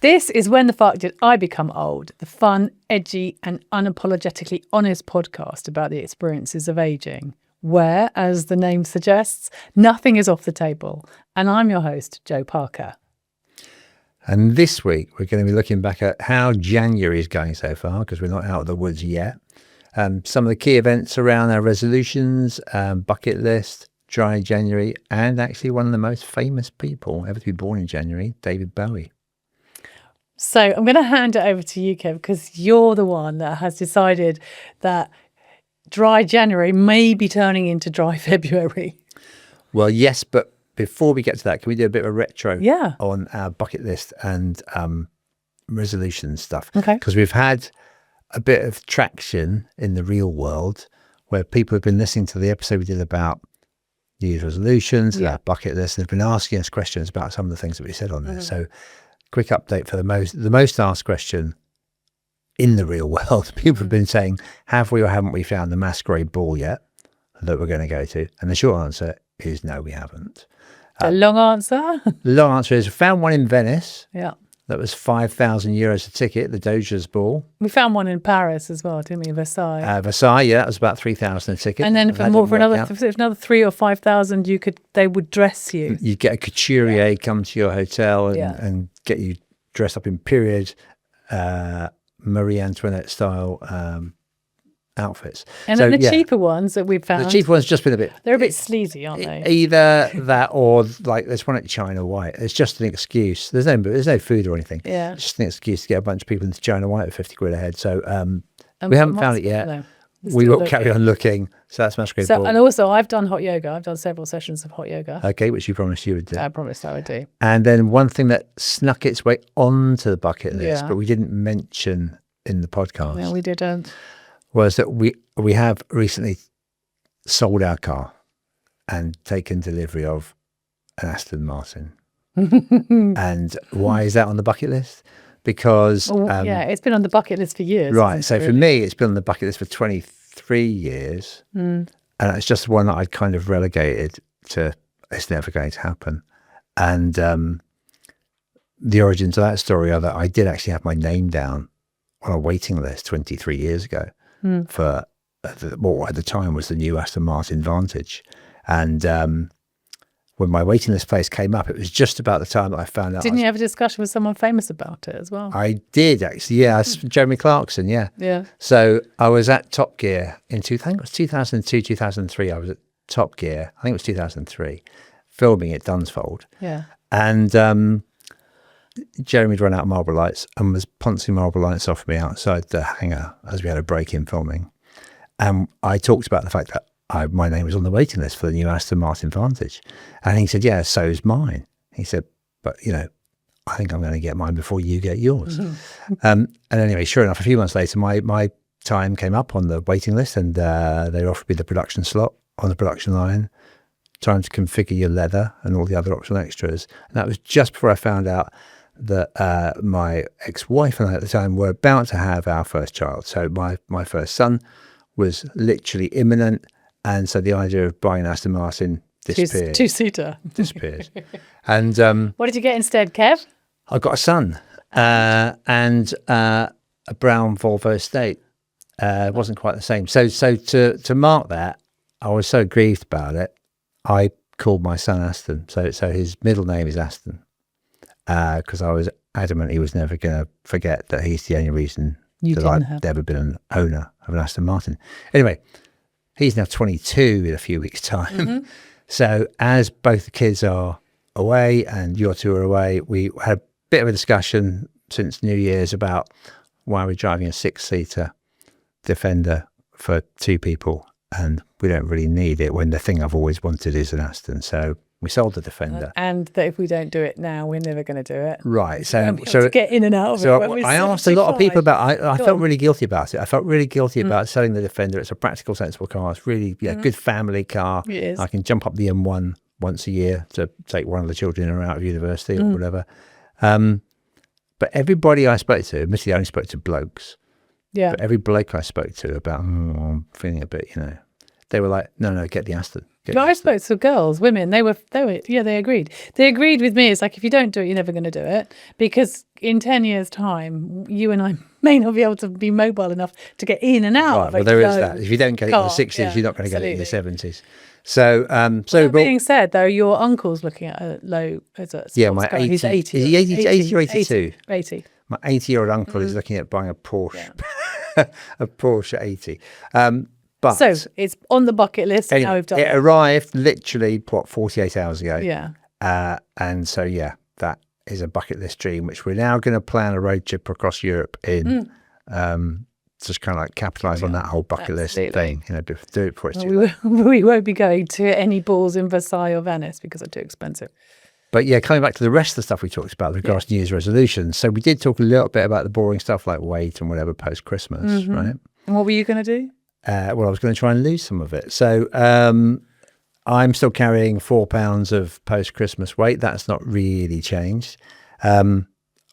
This is When the Fuck Did I Become Old? The fun, edgy and unapologetically honest podcast about the experiences of ageing, where, as the name suggests, nothing is off the table. And I'm your host, Jo Parker. And this week, we're going to be looking back at how January is going so far, because we're not out of the woods yet. Some of the key events around our resolutions, bucket list, dry January, and actually one of the most famous people ever to be born in January, David Bowie. So I'm going to hand it over to you, Kev, because you're the one that has decided that dry January may be turning into dry February. Well, yes, but before we get to that, can we do a bit of a retro on our bucket list and resolution stuff? Okay. Because we've had a bit of traction in the real world where people have been listening to the episode we did about New Year's resolutions, our bucket list, and have been asking us questions about some of the things that we said on there. So quick update for the most asked question in the real world. People have been saying, have we or haven't we found the Masquerade Ball yet that we're going to go to? And the short answer is no, we haven't. The long answer? The long answer is we found one in Venice. Yeah. That was €5,000 a ticket, the Doge's Ball. We found one in Paris as well, didn't we? Versailles. Versailles, yeah, that was about $3,000 a ticket. And then for another 3,000 or 5,000, they would dress you. You'd get a couturier come to your hotel and get you dressed up in period Marie Antoinette style outfits. And then the cheaper ones that we've found. The cheaper ones just been a bit. They're a bit sleazy, aren't they? Either that or like there's one at China White. It's just an excuse. There's no food or anything. Yeah. It's just an excuse to get a bunch of people into China White at £50 a head. So we haven't found it yet. No, we will carry on looking. So that's Masquerade Ball. And also I've done hot yoga. I've done several sessions of hot yoga. Okay, which you promised you would do. I promised I would do. And then one thing that snuck its way onto the bucket list, but we didn't mention in the podcast. No, we didn't. Was that we have recently sold our car and taken delivery of an Aston Martin. And why is that on the bucket list? Because it's been on the bucket list for years. Right. So for me, it's been on the bucket list for 23 years, and it's just one that I'd kind of relegated to. It's never going to happen. And the origins of that story are that I did actually have my name down on a waiting list 23 years ago. For what at the time was the new Aston Martin Vantage. And when my waiting list place came up, it was just about the time that I found out. Didn't you have a discussion with someone famous about it as well? I did actually, yeah. Jeremy Clarkson, yeah. Yeah. So I was at Top Gear in 2002, 2003. I was at Top Gear, I think it was 2003, filming at Dunsfold. Yeah. And Jeremy had run out of marble lights and was pouncing marble lights off me outside the hangar as we had a break in filming. And I talked about the fact that my name was on the waiting list for the new Aston Martin Vantage. And he said, yeah, so's mine. He said, but, I think I'm going to get mine before you get yours. And anyway, sure enough, a few months later, my time came up on the waiting list and they offered me the production slot on the production line, time to configure your leather and all the other optional extras. And that was just before I found out that my ex-wife and I at the time were about to have our first child. So my first son was literally imminent. And so the idea of buying an Aston Martin disappeared. Two-seater. Disappeared. And what did you get instead, Kev? I got a son and a brown Volvo Estate. It wasn't quite the same. So to mark that, I was so grieved about it, I called my son Aston. So his middle name is Aston. Because I was adamant he was never going to forget that he's the only reason that I've ever been an owner of an Aston Martin. Anyway, he's now 22 in a few weeks' time. So as both the kids are away and your two are away, we had a bit of a discussion since New Year's about why we're driving a 6-seater Defender for two people and we don't really need it when the thing I've always wanted is an Aston. So we sold the Defender. And that if we don't do it now, we're never going to do it. Right. So to get in and out of it. I asked a lot of people about I felt really guilty about it. I felt really guilty about selling the Defender. It's a practical, sensible car. It's really good family car. It is. I can jump up the M1 once a year to take one of the children in or out of university or whatever. But everybody I spoke to, admittedly I only spoke to blokes. Yeah. But every bloke I spoke to about, I'm feeling a bit, they were like, no, get the Aston. get But I used to it. spoke to girls, women. They agreed. They agreed with me. It's like, if you don't do it, you're never going to do it, because in 10 years' time, you and I may not be able to be mobile enough to get in and out. Right, of well, a there is low that. If you don't get it in the car. 60s, Yeah, you're not going to get it in the absolutely. 70s. So, That being said, though, your uncle's looking at a low as a yeah, sports my car. 80, He's 80. is he 80 or 82? 80. My 80-year-old uncle is looking at buying a Porsche, a Porsche 80. But So it's on the bucket list. anyway, Now we've done it arrived literally, 48 hours ago. Yeah. And so, yeah, that is a bucket list dream, which we're now going to plan a road trip across Europe in. Just kind of like capitalize on that whole bucket list thing, do it before it's too late. We won't be going to any balls in Versailles or Venice because they're too expensive. But yeah, coming back to the rest of the stuff we talked about with regards to New Year's resolutions. So we did talk a little bit about the boring stuff like weight and whatever post-Christmas, right? And what were you going to do? Well, I was going to try and lose some of it. So I'm still carrying 4 pounds of post-Christmas weight. That's not really changed.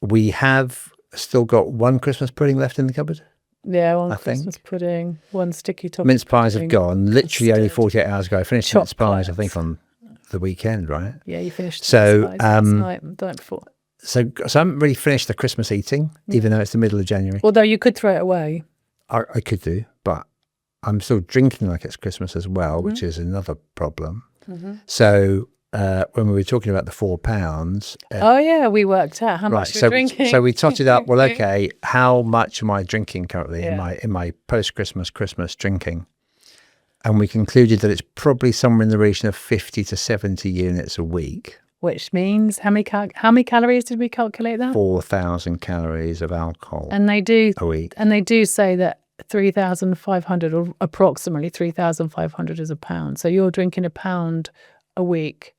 We have still got one Christmas pudding left in the cupboard. Yeah, one I Christmas think. pudding, one sticky toffee Mince pies have pudding, gone. Literally only custard, 48 hours ago. I finished mince pies, I think, chocolates. on the weekend, right? Yeah, you finished So, the last night, the night before. So I haven't really finished the Christmas eating, even though it's the middle of January. Although you could throw it away. I could do, but I'm still drinking like it's Christmas as well, which is another problem. So when we were talking about the 4 pounds, Oh yeah, we worked out how much you're drinking. so we totted up. Well, okay, how much am I drinking currently Yeah. in my Christmas drinking? And we concluded that it's probably somewhere in the region of 50 to 70 units a week. Which means how many calories did we calculate that? 4,000 calories of alcohol And they do a week. And they do say that 3,500 or approximately 3,500 is a pound. So you're drinking a pound a week.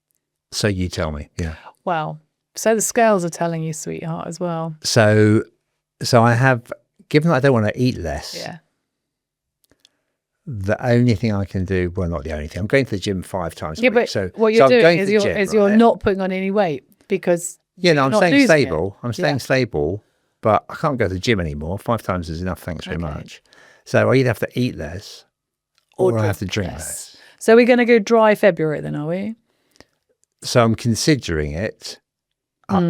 So you tell me, yeah. Wow. So the scales are telling you, sweetheart, as well. So I have, given that I don't want to eat less, Yeah. the only thing I can do, well, not the only thing, I'm going to the gym 5 times a Yeah, week. but So what you're I'm doing going is to the gym, you're right? not putting on any weight because Yeah, no, I'm not staying losing it. stable. I'm staying stable, but I can't go to the gym anymore. 5 times is enough, thanks very much. So I either have to eat less or I have to drink less. So we're going to go dry February then, are we? So I'm considering it. I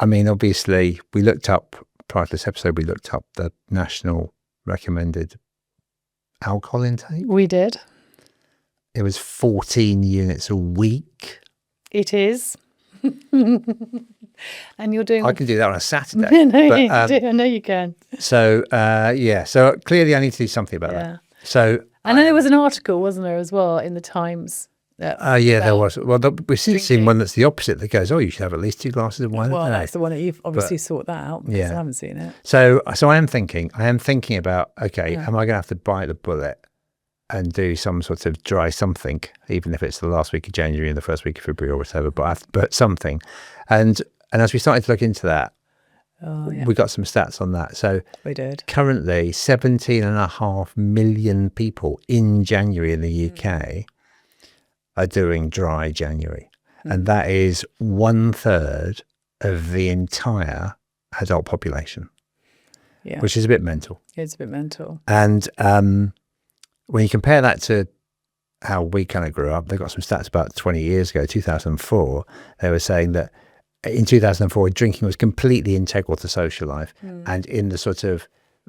mean, obviously, we looked up, prior to this episode, we looked up the national recommended alcohol intake. We did. It was 14 units a week. It is. And you're doing... I can do that on a Saturday. I know you can. So, so clearly I need to do something about that. So, And then there was an article, wasn't there, as well, in the Times. there was. Well, we've seen one that's the opposite that goes, oh, you should have at least 2 glasses of wine. Well, a day. that's the one that you've obviously sought that out because I haven't seen it. So I am thinking about, okay, am I going to have to bite the bullet and do some sort of dry something, even if it's the last week of January and the first week of February or whatever, but something. And as we started to look into that, we got some stats on that. So We did. currently 17.5 million people in January in the UK are doing dry January. And that is 1/3 of the entire adult population, which is a bit mental. It's a bit mental. And when you compare that to how we kind of grew up, they got some stats about 20 years ago, 2004. They were saying that in 2004, drinking was completely integral to social life. And in the sort of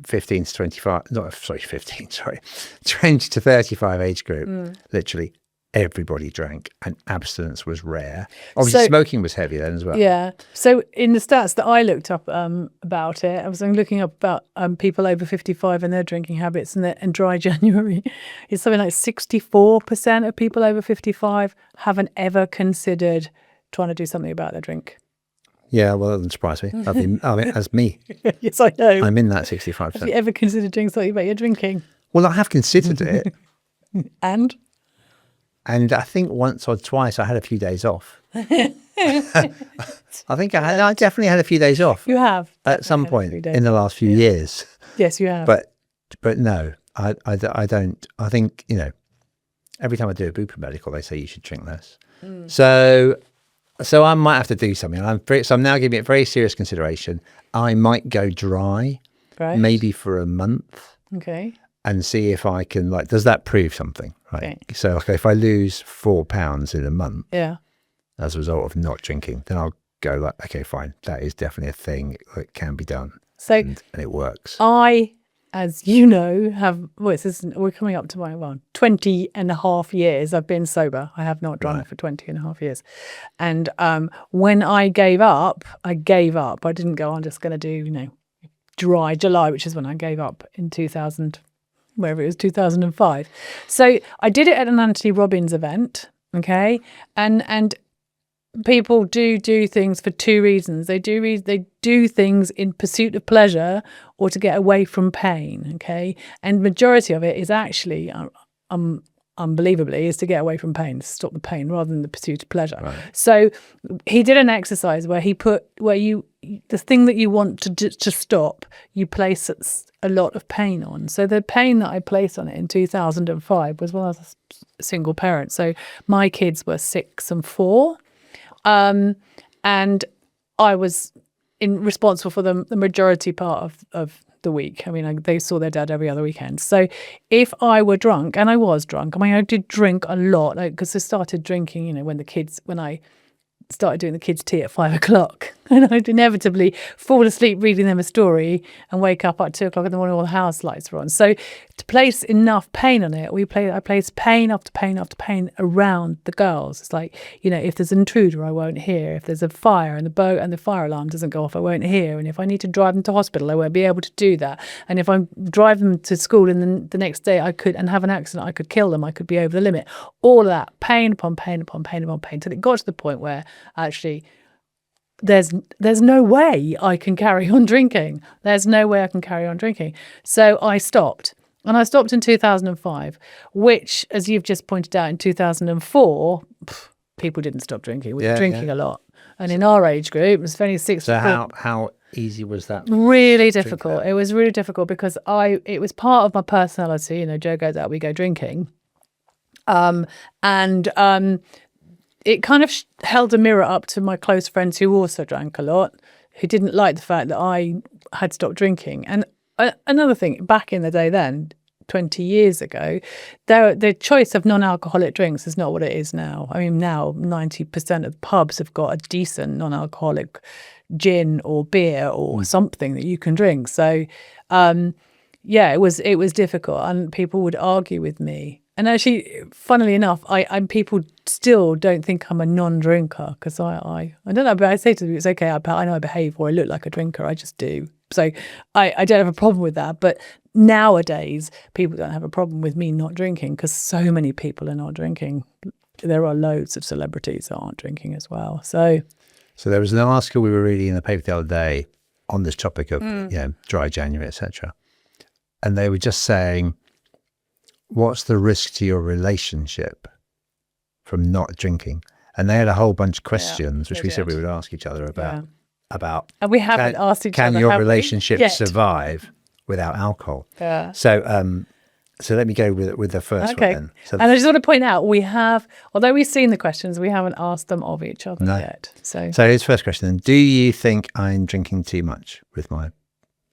20 to 35 age group, literally everybody drank and abstinence was rare. Obviously, smoking was heavy then as well. Yeah. So in the stats that I looked up about it, I was looking up about people over 55 and their drinking habits and dry January. It's something like 64% of people over 55 haven't ever considered trying to do something about their drink. Yeah, well, that doesn't surprise me. I mean, as me, Yes, I know. I'm in that 65%. Have you ever considered doing something about your drinking? Well, I have considered it. And And I think once or twice I had a few days off. I think I definitely had a few days off you have. at some point in the last few years. Yes, you have. But no, I don't. I think, every time I do a Bupa medical, they say you should drink less. So I might have to do something. So I'm now giving it very serious consideration. I might go dry, right. maybe for a month. Okay. and see if I can, like, does that prove something? Right. Okay. So, okay, if I lose 4 pounds in a month Yeah. as a result of not drinking, then I'll go like, okay, fine. That is definitely a thing that can be done. So and it works. I, as you know, we're coming up to my 20 and a half years I've been sober. I have not drunk for 20 and a half years. And when I gave up. I didn't go, I'm just going to do, dry July, which is when I gave up in 2000, wherever it was, 2005. So I did it at an Anthony Robbins event, okay? And people do things for two reasons. They do things in pursuit of pleasure or to get away from pain, okay? And majority of it is actually, unbelievably, is to get away from pain, to stop the pain rather than the pursuit of pleasure. Right. So he did an exercise where the thing that you want to stop, you place a lot of pain on. So the pain that I placed on it in 2005 was when I was a single parent. So my kids were 6 and 4. And I was responsible for the majority part of the week. I mean, they saw their dad every other weekend. So if I were drunk, and I was drunk, I mean, I did drink a lot, because I started drinking, when I started doing the kids' tea at 5 o'clock, and I'd inevitably fall asleep reading them a story and wake up at 2 o'clock in the morning, all the house lights were on. So to place enough pain on it, I placed pain after pain after pain around the girls. It's like, if there's an intruder, I won't hear. If there's a fire and the fire alarm doesn't go off, I won't hear. And if I need to drive them to hospital, I won't be able to do that. And if I drive them to school and then the next day and have an accident, I could kill them. I could be over the limit. All of that, pain upon pain upon pain upon pain, till it got to the point where actually there's no way I can carry on drinking. There's no way I can carry on drinking. So I stopped. And I stopped in 2005, which, as you've just pointed out, in 2004, people didn't stop drinking. We were drinking a lot. And in our age group, it was only 6. So how easy was that? Really difficult. It was really difficult because it was part of my personality. Joe goes out, we go drinking. It kind of held a mirror up to my close friends who also drank a lot, who didn't like the fact that I had stopped drinking. And another thing, back in the day then, 20 years ago, the choice of non-alcoholic drinks is not what it is now. I mean, now 90% of pubs have got a decent non-alcoholic gin or beer or something that you can drink. So, it was difficult, and people would argue with me. And actually, funnily enough, people still don't think I'm a non-drinker, because I don't know, but I say to them, it's okay, I know I behave or I look like a drinker, I just do. So I don't have a problem with that. But nowadays, people don't have a problem with me not drinking, because so many people are not drinking. There are loads of celebrities that aren't drinking as well. So there was an article we were reading in the paper the other day on this topic of dry January, etc. And they were just saying, what's the risk to your relationship from not drinking? And they had a whole bunch of questions, which we said we would ask each other about. And we haven't asked each other. Can your relationship survive without alcohol? Yeah. So let me go with the first one then. So and I just want to point out, although we've seen the questions, we haven't asked them of each other yet. So here's the first question then. Do you think I'm drinking too much with my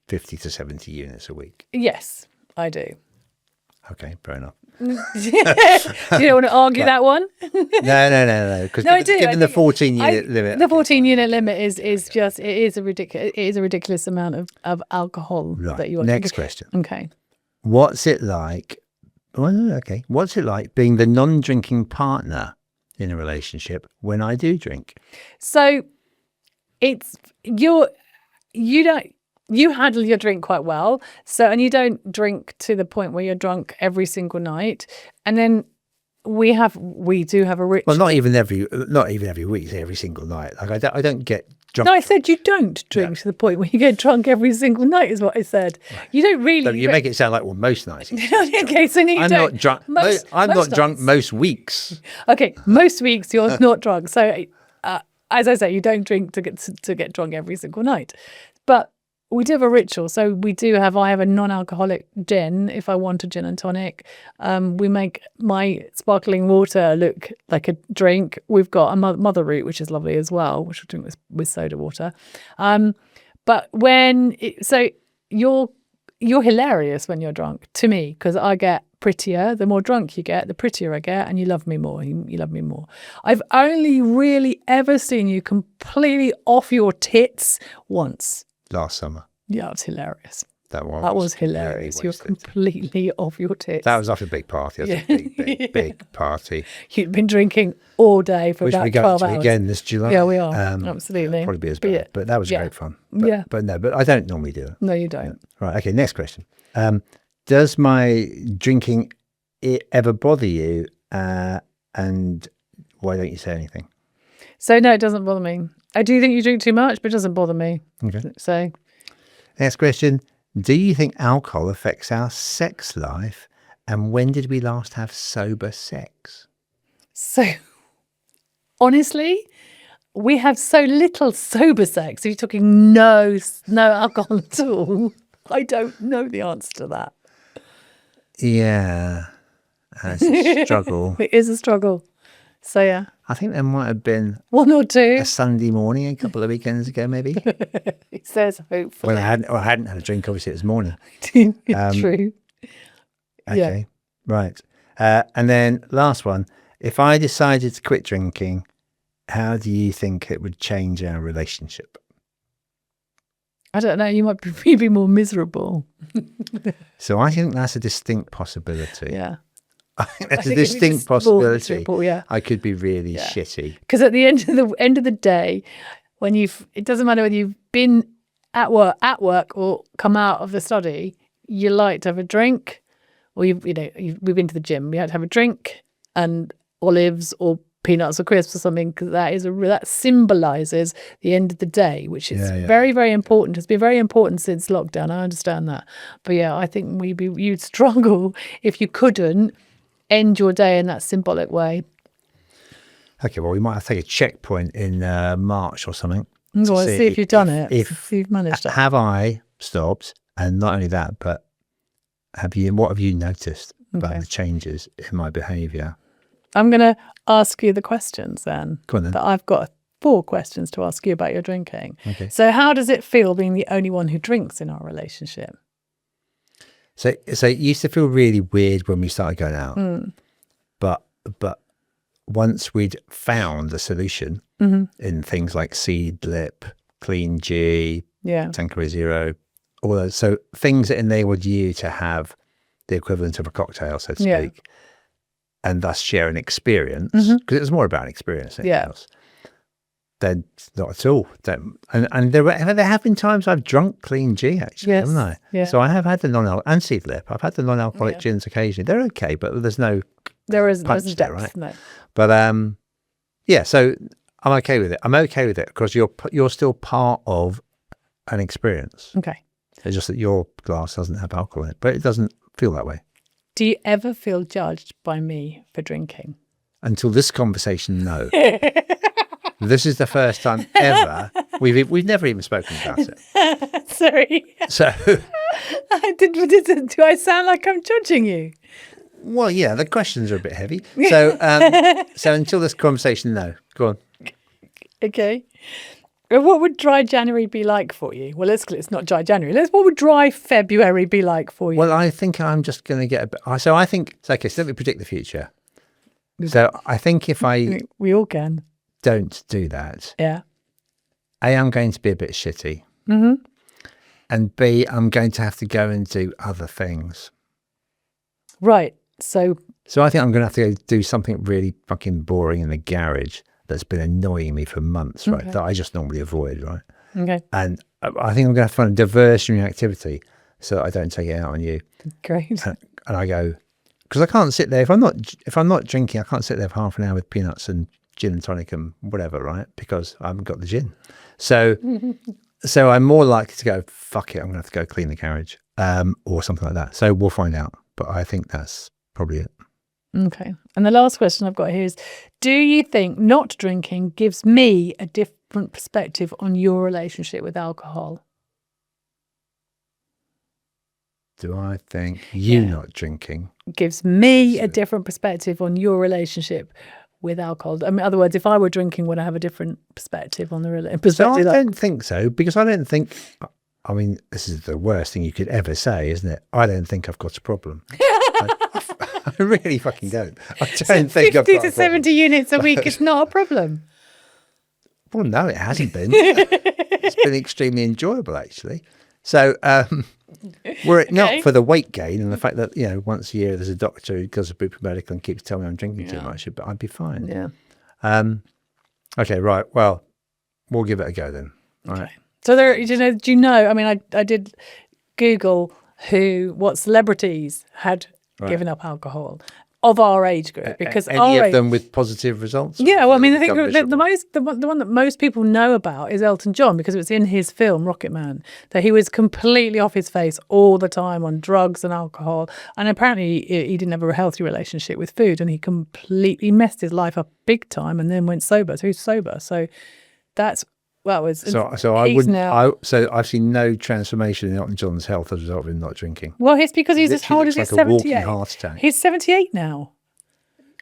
50 to 70 units a week? Yes, I do. Okay, fair enough. You don't want to argue that one? No. Because given the 14-unit limit, the 14-unit limit is a ridiculous amount of alcohol that you want. Next question. Okay. What's it like? What's it like being the non-drinking partner in a relationship when I do drink? So you handle your drink quite well. And you don't drink to the point where you're drunk every single night. And then we do have a ritual. Well, not even every week, every single night. Like I don't get drunk. No, I said you don't drink to the point where you get drunk every single night, is what I said. Right. You don't really. So you make it sound like, well, most nights. Okay, so I'm not drunk. I'm not drunk most weeks. Okay, most weeks you're not drunk. So, as I say, you don't drink to get drunk every single night, but we do have a ritual. So I have a non-alcoholic gin if I want a gin and tonic. We make my sparkling water look like a drink. We've got a mother root, which is lovely as well, which we drink with soda water. But you're hilarious when you're drunk to me, because I get prettier. The more drunk you get, the prettier I get, and you love me more. You love me more. I've only really ever seen you completely off your tits once. Last summer. Yeah, it was hilarious. That That was hilarious. You're completely off your tits. That was after a big party. That was a big party. You'd been drinking all day for about 12 hours. Again this July. Yeah, we are. Absolutely. Probably be as bad. But that was great fun. But, Yeah. But I don't normally do it. No, you don't. Right. Okay. Next question. Does my drinking ever bother you? And why don't you say anything? So no, it doesn't bother me. I do think you drink too much, but it doesn't bother me. Okay. So next question. Do you think alcohol affects our sex life? And when did we last have sober sex? So honestly, we have so little sober sex. If you're talking no alcohol at all, I don't know the answer to that. Yeah. It's a struggle. It is a struggle. So yeah. I think there might have been one or two. A Sunday morning a couple of weekends ago, maybe. It says hopefully. Well, I hadn't had a drink, obviously, it was morning. True. Okay, right. And then last one. If I decided to quit drinking, how do you think it would change our relationship? I don't know. You might be more miserable. So I think that's a distinct possibility. Yeah. I think that's a distinct possibility. Yeah. I could be really shitty. Because at the end of the day, when it doesn't matter whether you've been at work or come out of the study, you like to have a drink, or we've been to the gym. You have to have a drink and olives or peanuts or crisps or something, because that symbolizes the end of the day, which is very, very important. It's been very important since lockdown. I understand that, but yeah, I think you'd struggle if you couldn't end your day in that symbolic way. Okay, well, we might have to take a checkpoint in March or something. Well, see if you've done it. If you've managed it. Have I stopped? And not only that, but what have you noticed about the changes in my behaviour? I'm going to ask you the questions then. Go on then. That I've got 4 questions to ask you about your drinking. Okay. So how does it feel being the only one who drinks in our relationship? So it used to feel really weird when we started going out, but once we'd found a solution in things like Seed Lip, Clean G, Tanqueray Zero, all those, so things that enabled you to have the equivalent of a cocktail, so to speak, and thus share an experience, because it was more about an experience than anything else. Then not at all. And there have been times I've drunk Clean G, actually, haven't I? Yeah. So I have had the non-alcoholic and Seed Lip. I've had the non-alcoholic gins occasionally. They're okay, but there's no there's punch depth, right? No. But so I'm okay with it. I'm okay with it because you're still part of an experience. Okay. It's just that your glass doesn't have alcohol in it, but it doesn't feel that way. Do you ever feel judged by me for drinking? Until this conversation, no. This is the first time ever we've never even spoken about it. Sorry. So do I sound like I'm judging you? Well, yeah, the questions are a bit heavy. So so until this conversation, no. Go on. Okay. What would dry January be like for you? Well, it's not dry January. What would dry February be like for you? Well, I think I'm just going to get a bit. So I think, okay, so let me predict the future. So I think if we all can. Don't do that. Yeah. A, I'm going to be a bit shitty. Mm-hmm. And B, I'm going to have to go and do other things. Right. So I think I'm going to have to go do something really fucking boring in the garage that's been annoying me for months, right? That I just normally avoid, right? Okay. And I think I'm going to have to find a diversionary activity so that I don't take it out on you. Great. And I go, because I can't sit there, if I'm not drinking, I can't sit there for half an hour with peanuts and gin and tonic and whatever, right? Because I haven't got the gin. So I'm more likely to go, fuck it, I'm going to have to go clean the garage or something like that. So we'll find out. But I think that's probably it. Okay. And the last question I've got here is, do you think not drinking gives me a different perspective on your relationship with alcohol? Do I think you not drinking gives me a different perspective on your relationship with alcohol? I mean, in other words, if I were drinking, would I have a different perspective on the relationship? So I don't think so, because I don't think I mean, this is the worst thing you could ever say, isn't it? I don't think I've got a problem. I really fucking don't. I don't think I've 50 got to a problem. 70 units a week is not a problem. Well, no, it hasn't been. It's been extremely enjoyable, actually. So, were it not for the weight gain and the fact that, once a year there's a doctor who does a Bupa medical and keeps telling me I'm drinking too much, but I'd be fine. Yeah. Okay, right. Well, we'll give it a go then. Right. Okay. So do you know, I mean, I did Google what celebrities had given up alcohol of our age group, because any of them with positive results. Yeah, well, I mean, I think the one that most people know about is Elton John, because it was in his film Rocket Man that he was completely off his face all the time on drugs and alcohol, and apparently he didn't have a healthy relationship with food, and he completely messed his life up big time, and then went sober. So he's sober. So that's. So I wouldn't. So I've seen no transformation in Elton John's health as a result of him not drinking. Well, it's because he's as old as he's 78. Heart attack. He's 78 now.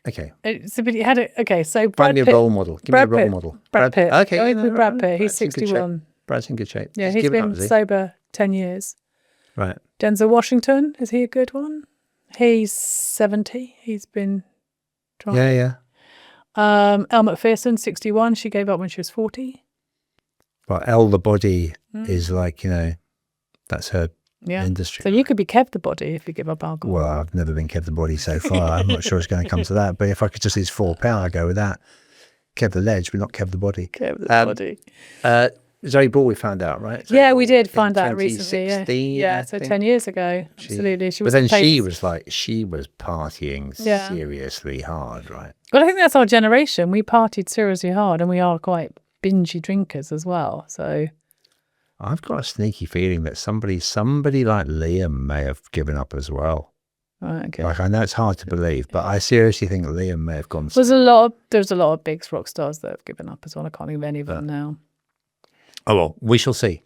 Okay. So, but he had it. Okay, so find me a role model. Give me a role model. Brad Pitt. Okay. Brad Pitt. He's 61. Brad's in good shape. Yeah, he's been sober 10 years. Right. Denzel Washington, is he a good one? He's 70. He's been trying. Yeah. Elle Macpherson, 61. She gave up when she was 40. Well, Elle the body is like, that's her industry. So you could be Kev the body if you give up alcohol. Well, I've never been Kev the body so far. I'm not sure it's going to come to that. But if I could just use full power, I'd go with that. Kev the ledge, but not Kev the body. Kev the body. Zoe Ball, we found out, right? Yeah, we did find out recently. Yeah, so 10 years ago. Absolutely. She was partying seriously hard, right? Well, I think that's our generation. We partied seriously hard, and we are quite bingy drinkers as well. So I've got a sneaky feeling that somebody like Liam may have given up as well. Right, okay. Like, I know it's hard to believe, but I seriously think Liam may have gone. There's a lot of big rock stars that have given up as well. I can't think of any of them now. Oh well, we shall see.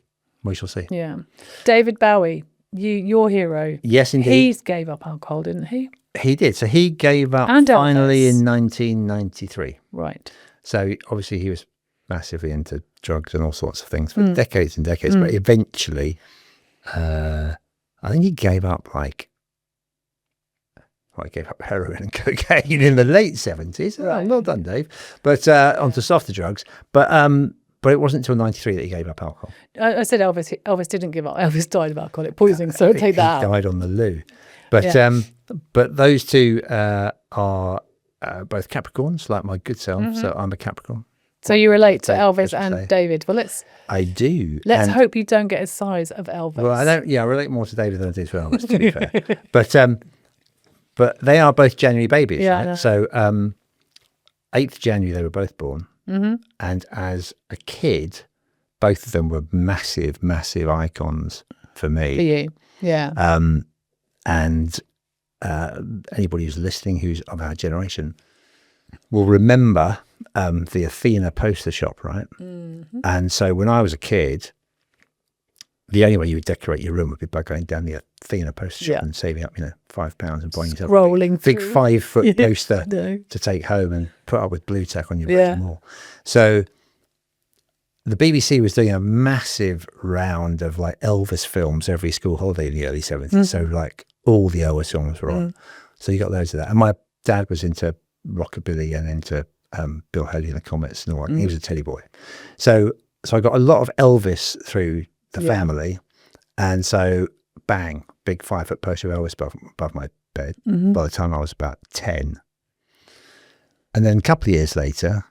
Yeah, David Bowie, your hero. Yes, indeed. He gave up alcohol, didn't he? He did. So he gave up finally in 1993. Right. So obviously he was massively into drugs and all sorts of things for decades and decades, but eventually, I think he gave up he gave up heroin and cocaine in the late 70s. Right. Well done, Dave. But onto softer drugs. But it wasn't until 93 that he gave up alcohol. I said Elvis. Elvis didn't give up. Elvis died of alcoholic poisoning, so take that out. He died on the loo. But those two are both Capricorns, like my good self. So I'm a Capricorn. So you relate to Elvis and David. Well, I do. Let's hope you don't get the size of Elvis. Well, I don't. Yeah, I relate more to David than I do to Elvis, to be fair. But they are both January babies. Yeah. Right? So 8th January they were both born, and as a kid, both of them were massive, massive icons for me. For you, yeah. And anybody who's listening who's of our generation will remember the Athena poster shop, right? And so when I was a kid, the only way you would decorate your room would be by going down the Athena poster shop and saving up, £5 and buying yourself a big 5-foot poster to take home and put up with blue tack on your bedroom wall. So the BBC was doing a massive round of Elvis films every school holiday in the early 70s. So all the Elvis songs were on. So you got loads of that. And my dad was into rockabilly and into Bill Haley and the Comets and all that. He was a teddy boy. So I got a lot of Elvis through the family. And so bang, big 5-foot poster of Elvis above my bed by the time I was about 10. And then a couple of years later,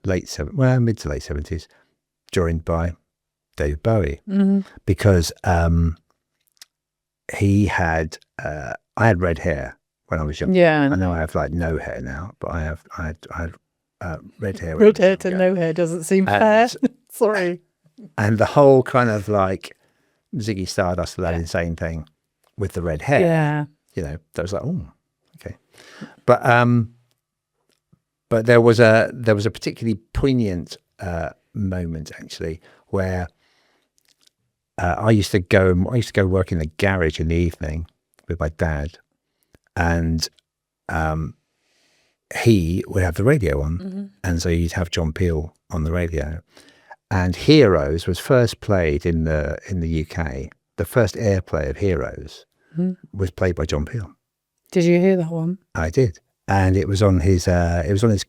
mid to late 70s, joined by David Bowie, because he had, I had red hair when I was young. Yeah, I know I have no hair now, but I had red hair. Red hair to no hair doesn't seem fair. Sorry. And the whole kind of Ziggy Stardust, that insane thing with the red hair. Yeah. That was oh, okay. But there was a particularly poignant moment actually where I used to go work in the garage in the evening with my dad, and he would have the radio on, and so you'd have John Peel on the radio, And Heroes was first played in the UK. The first airplay of Heroes was played by John Peel. Did you hear that one? I did, and it was on his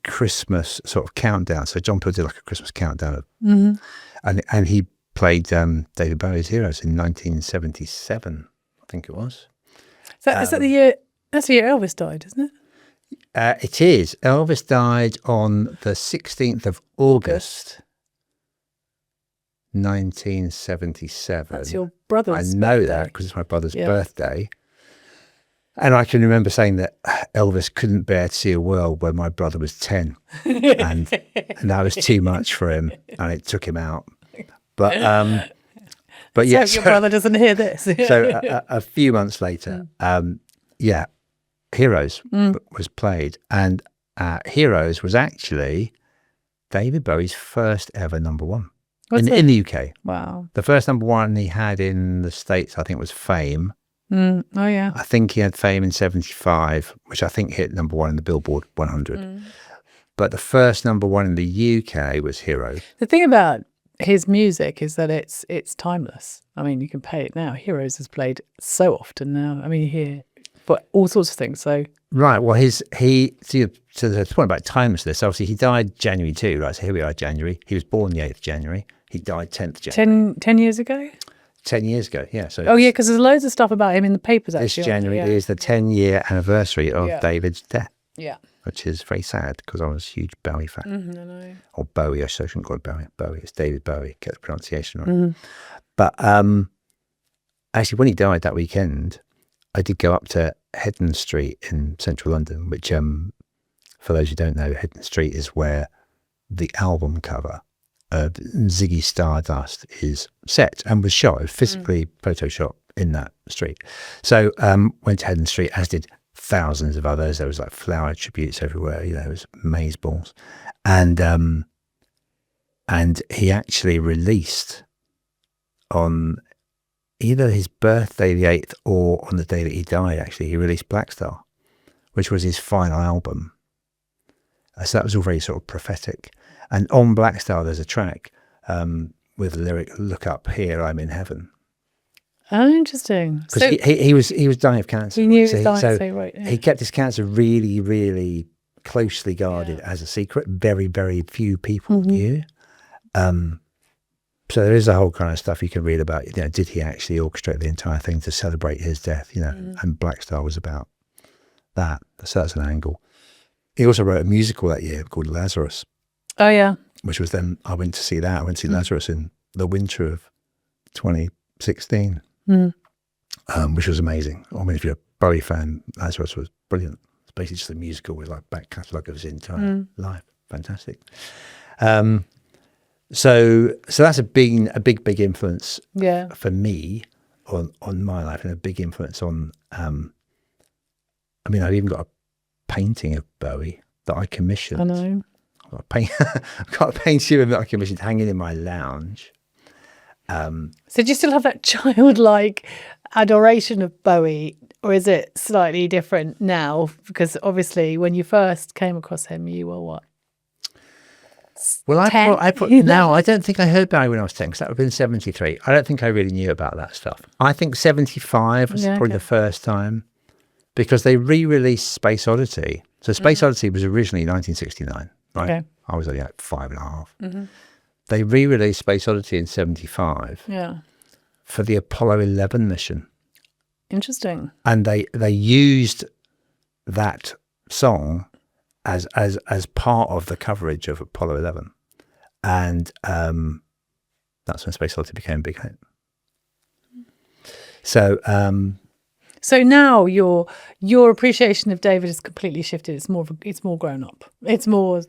Christmas sort of countdown. So John Peel did like a Christmas countdown, and he played David Bowie's Heroes in 1977, I think it was. Is that the year? That's the year Elvis died, isn't it? It is. Elvis died on the 16th of August. 1977. That's your brother's I know birthday. that because it's my brother's birthday. And I can remember saying that Elvis couldn't bear to see a world where my brother was 10. and that was too much for him. And it took him out. But yeah. So your brother doesn't hear this. So a few months later, Heroes was played. And Heroes was actually David Bowie's first ever number one. In the UK. Wow. The first number one he had in the States, I think, was Fame. Oh, yeah. I think he had Fame in 75, which I think hit number one in the Billboard 100. But the first number one in the UK was Hero. The thing about his music is that it's timeless. I mean, you can play it now. Heroes is played so often now. I mean, you hear for all sorts of things. So right. Well, to the point about timelessness, obviously he died January 2, right? So here we are, January. He was born the 8th of January. He died 10th January. 10 years ago? 10 years ago, yeah. So because there's loads of stuff about him in the papers, actually. This January is the 10-year anniversary of David's death. Yeah. Which is very sad because I was a huge Bowie fan. I know. Or Bowie, I shouldn't call it Bowie. Bowie, it's David Bowie, get the pronunciation right. But actually, when he died that weekend, I did go up to Headland Street in central London, which, for those who don't know, Headland Street is where the album cover of Ziggy Stardust is set and was shot, physically photoshop in that street. So went to Headland Street, as did thousands of others. There was like flower tributes everywhere. There was maze balls, and he actually released on either his birthday, the 8th, or on the day that he died. Actually, he released Black Star, which was his final album. So that was all very sort of prophetic. And on Black Star, there's a track with the lyric, "Look up here, I'm in heaven." Oh, interesting. Because he was dying of cancer. He knew he was dying, so right. Yeah. He kept his cancer really, really closely guarded as a secret. Very, very few people knew. So there is a whole kind of stuff you can read about. Did he actually orchestrate the entire thing to celebrate his death? And Black Star was about that. So that's an angle. He also wrote a musical that year called Lazarus. Oh, yeah. Which was then, I went to see that. I went to see Lazarus in the winter of 2016, which was amazing. I mean, if you're a Bowie fan, Lazarus was brilliant. It's basically just a musical with like back catalogue of his entire life. Fantastic. So that's been a big influence for me on my life, and a big influence on, I mean, I've even got a painting of Bowie that I commissioned. I know. I've got a painting of him that I commissioned hanging in my lounge. So do you still have that childlike adoration of Bowie, or is it slightly different now? Because obviously when you first came across him, you were what? Well, I don't think I heard Bowie when I was 10, because that would have been 73. I don't think I really knew about that stuff. I think 75 was probably the first time, because they re-released Space Oddity. So Space Oddity was originally 1969, right? Okay. I was only like 5.5. They re-released Space Oddity in 75 for the Apollo 11 mission. Interesting. And they used that song as part of the coverage of Apollo 11. And that's when Space Oddity became a big hit. So now your appreciation of David has completely shifted. It's more grown up. It's more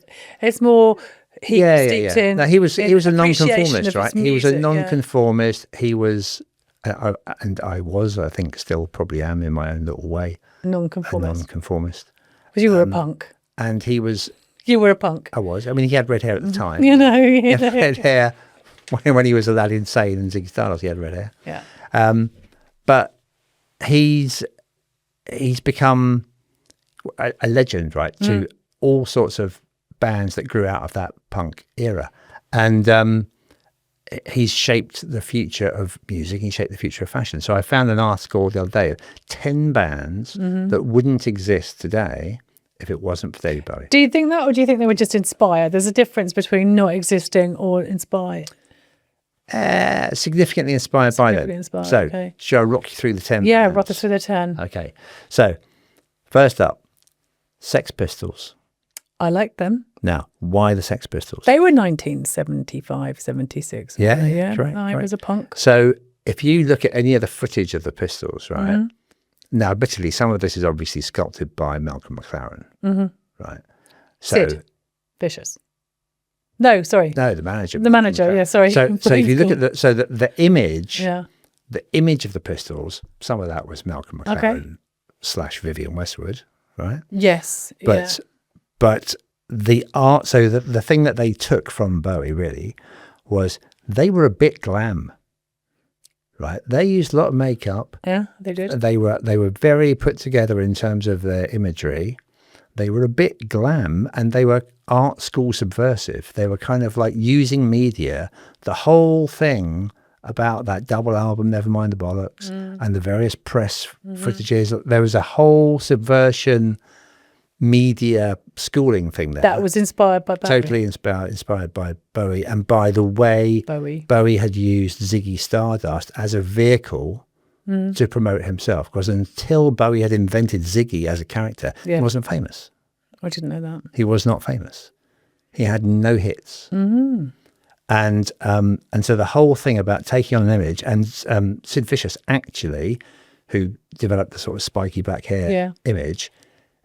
steeped in. No, he was a nonconformist, right? Music, he was a nonconformist. He was, and I was, I think, still probably am in my own little way, nonconformist. Because you were a punk. And he was. You were a punk. I was. I mean, he had red hair at the time. He had red hair when he was a lad insane and Ziggy Stardust. He had red hair. Yeah. But he's become a legend, right, to all sorts of bands that grew out of that punk era. And he's shaped the future of music. He shaped the future of fashion. So I found an article the other day of 10 bands that wouldn't exist today if it wasn't for David Bowie. Do you think that, or do you think they were just inspired? There's a difference between not existing or inspired. Significantly inspired by them. So, okay. shall I rock you through the 10 Yeah, bands? rock us through the 10. Okay. So, first up, Sex Pistols. I like them. Now, why the Sex Pistols? They were 1975, 76. Yeah, weren't they? Yeah. correct, I was a punk. So, if you look at any of the footage of the Pistols, right? Now, admittedly, some of this is obviously sculpted by Malcolm McLaren, right? So, Sid Vicious. No, sorry. No, the manager. The manager, yeah, sorry. So if you look at the image, yeah. the image of the Pistols, some of that was Malcolm McLaren / Vivienne Westwood, right? Yes. But the art, so the thing that they took from Bowie really was they were a bit glam, right? They used a lot of makeup. Yeah, they did. They were very put together in terms of their imagery. They were a bit glam, and they were art school subversive. They were kind of like using media. The whole thing about that double album, Nevermind the Bollocks, and the various press footages, there was a whole subversion media schooling thing there. That was inspired by Bowie. Totally inspired by Bowie, and by the way Bowie had used Ziggy Stardust as a vehicle to promote himself, because until Bowie had invented Ziggy as a character, he wasn't famous. I didn't know that. He was not famous. He had no hits. And so the whole thing about taking on an image, and Sid Vicious actually, who developed the sort of spiky black hair image,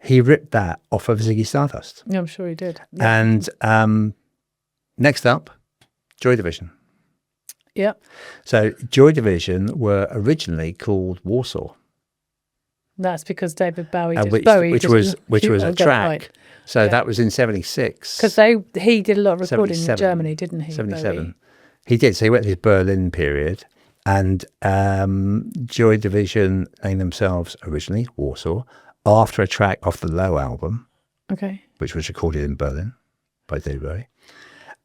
he ripped that off of Ziggy Stardust. Yeah, I'm sure he did. Yeah. And next up, Joy Division. Yeah. So Joy Division were originally called Warsaw. That's because David Bowie which was a track. Right. So that was in 76. Because he did a lot of recording in Germany, didn't he? 77. Bowie? He did. So he went to his Berlin period, and Joy Division named themselves originally Warsaw after a track off the Low album, which was recorded in Berlin by David Bowie.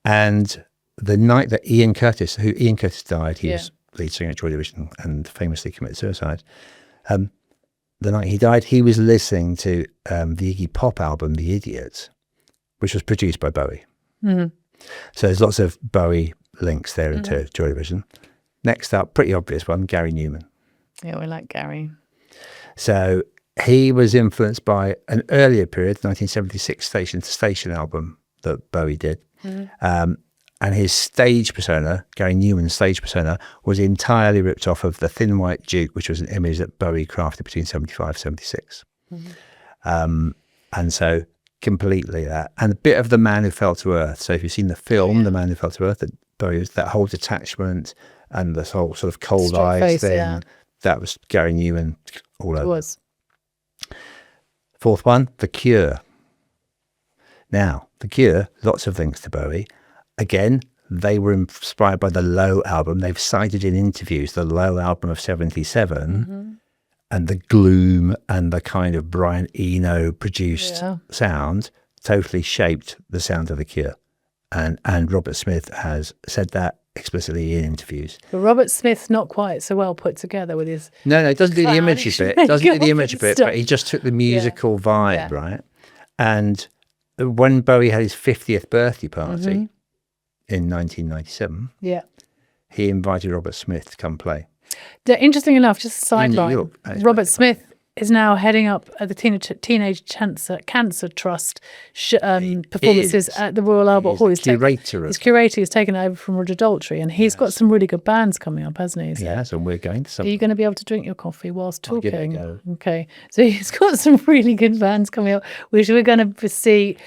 And the night that Ian Curtis died, he was lead singer at Joy Division and famously committed suicide. The night he died, he was listening to the Iggy Pop album, The Idiot, which was produced by Bowie. So there's lots of Bowie links there into Joy Division. Next up, pretty obvious one, Gary Newman. Yeah, we like Gary. So he was influenced by an earlier period, 1976 Station to Station album that Bowie did. And his stage persona, Gary Newman's stage persona, was entirely ripped off of the Thin White Duke, which was an image that Bowie crafted between 75 and 76. And so completely that. And a bit of The Man Who Fell to Earth. So if you've seen the film, The Man Who Fell to Earth, that Bowie was, that whole detachment and this whole sort of cold Straight eyes face, thing, that was Gary Newman all over. It was. Fourth one, The Cure. Now, The Cure, lots of links to Bowie. Again, they were inspired by the Low album. They've cited in interviews the Low album of 77 and the gloom and the kind of Brian Eno produced sound totally shaped the sound of The Cure. And Robert Smith has said that explicitly in interviews. But Robert Smith's not quite so well put together with his... No, it doesn't do the imagery bit. It doesn't do the imagery bit, but he just took the musical vibe, right? And when Bowie had his 50th birthday party in 1997, he invited Robert Smith to come play. Interesting enough, just a sideline, Robert Smith is now heading up the Teenage Cancer Trust performances at the Royal Albert Hall. He's curator. His curator has taken it over from Roger Daltrey, and he's got some really good bands coming up, hasn't he? So yes, and we're going to some. Are you going to be able to drink your coffee whilst talking? I'll give it a go. Okay, so he's got some really good bands coming up, which we're going to see.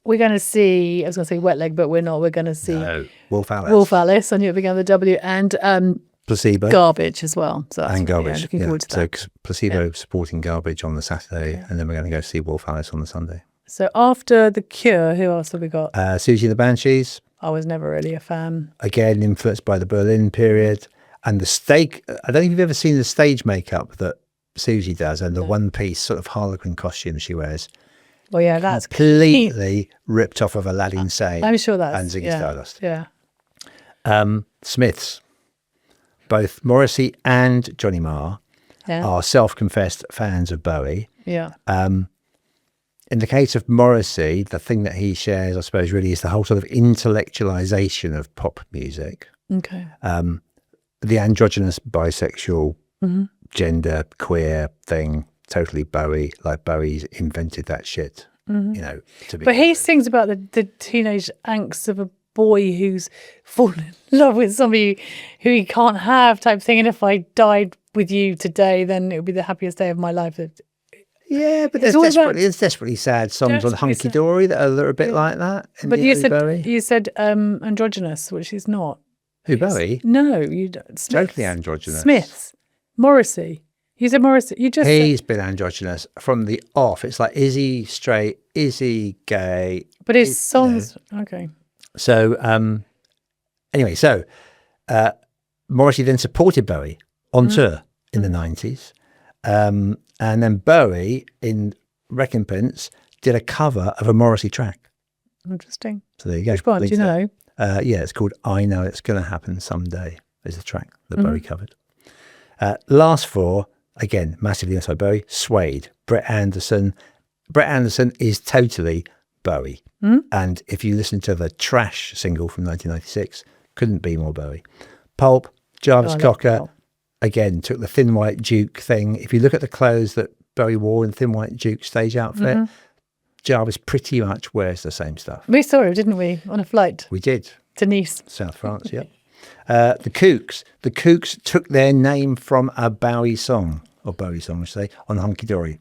We're going to see, I was going to say Wet Leg, but we're not. We're going to see Wolf Alice. Wolf Alice, I knew it began with a W, and Placebo. Garbage as well. So that's Garbage. Looking forward to that. So Placebo supporting Garbage on the Saturday, and then we're going to go see Wolf Alice on the Sunday. So after The Cure, who else have we got? Susie and the Banshees. I was never really a fan. Again, influenced by the Berlin period. And the I don't know if you've ever seen the stage makeup that Susie does and the one-piece sort of harlequin costume she wears. Well, yeah, that's completely ripped off of Aladdin Sane. I'm sure that's... And Ziggy Stardust. Yeah. Smiths. Both Morrissey and Johnny Marr are self-confessed fans of Bowie. Yeah. In the case of Morrissey, the thing that he shares, I suppose, really is the whole sort of intellectualization of pop music. Okay. The androgynous, bisexual, gender, queer thing, totally Bowie. Like Bowie's invented that shit, you know. But he sings about the teenage angst of a boy who's fallen in love with somebody who he can't have type thing. And if I died with you today, then it would be the happiest day of my life. Yeah, but there's desperately sad songs on Hunky Dory that are a bit like that. But you said androgynous, which is not. Who, Bowie? No, you don't. Totally androgynous. Smiths, Morrissey. You said Morrissey. He's been androgynous from the off. It's like, is he straight? Is he gay? But his songs, okay. So anyway, Morrissey then supported Bowie on tour in the 90s. And then Bowie, in recompense, did a cover of a Morrissey track. Interesting. So there you go. Which one, do you know? Yeah, it's called I Know It's Gonna Happen Someday, is the track that Bowie covered. Last four, again, massively inside Bowie, Suede, Brett Anderson. Brett Anderson is totally Bowie. And if you listen to the Trash single from 1996, couldn't be more Bowie. Pulp, Jarvis Cocker, again, took the Thin White Duke thing. If you look at the clothes that Bowie wore in Thin White Duke stage outfit, Jarvis pretty much wears the same stuff. We saw him, didn't we, on a flight? We did. To Nice. South France, yep. The Kooks. The Kooks took their name from a Bowie song, or Bowie song, I should say, on Hunky Dory.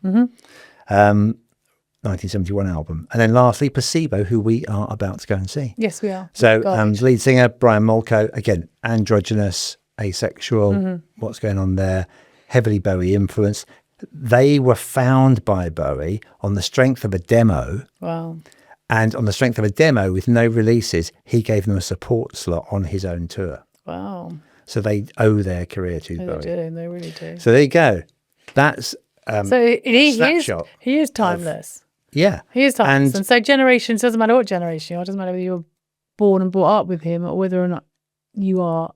1971 album. And then lastly, Placebo, who we are about to go and see. Yes, we are. So lead singer, Brian Molko, again, androgynous, asexual, what's going on there, heavily Bowie influenced. They were found by Bowie on the strength of a demo. Wow. And on the strength of a demo with no releases, he gave them a support slot on his own tour. Wow. So they owe their career to Bowie. They do, they really do. So there you go. That's he is timeless. Yeah. He is timeless. And so generations, doesn't matter what generation you are, doesn't matter whether you were born and brought up with him or whether or not you are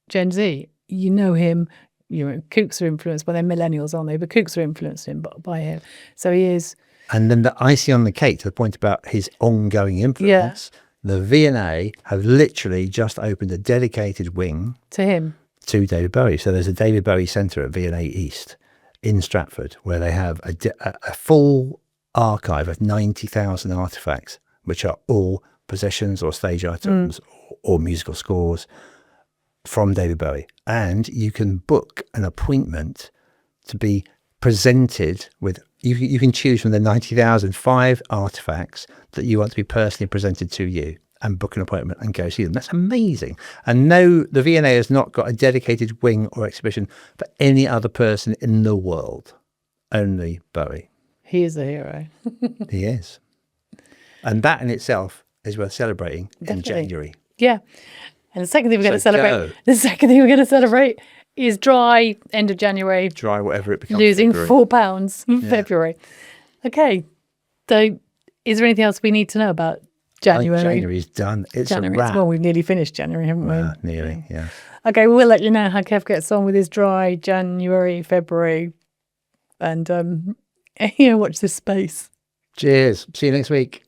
Gen Z, you know him. Kooks are influenced by their millennials, aren't they? But Kooks are influenced by him. So he is. And then the icing on the cake, to the point about his ongoing influence, the V&A have literally just opened a dedicated wing to him, to David Bowie. So there's a David Bowie Centre at V&A East in Stratford, where they have a full archive of 90,000 artifacts, which are all possessions or stage items or musical scores from David Bowie. And you can book an appointment to be presented with, you can choose from the 90,005 artifacts that you want to be personally presented to you and book an appointment and go see them. That's amazing. And no, the V&A has not got a dedicated wing or exhibition for any other person in the world. Only Bowie. He is a hero. He is. And that in itself is worth celebrating in January. Yeah. And the second thing we're going to celebrate is dry end of January. Dry, whatever it becomes. Losing February. 4 pounds in February. Okay. So is there anything else we need to know about January? January's done. It's a wrap. Well, we've nearly finished January, haven't we? Nearly, yeah. Okay, we'll let you know how Kev gets on with his dry January, February, and watch this space. Cheers. See you next week.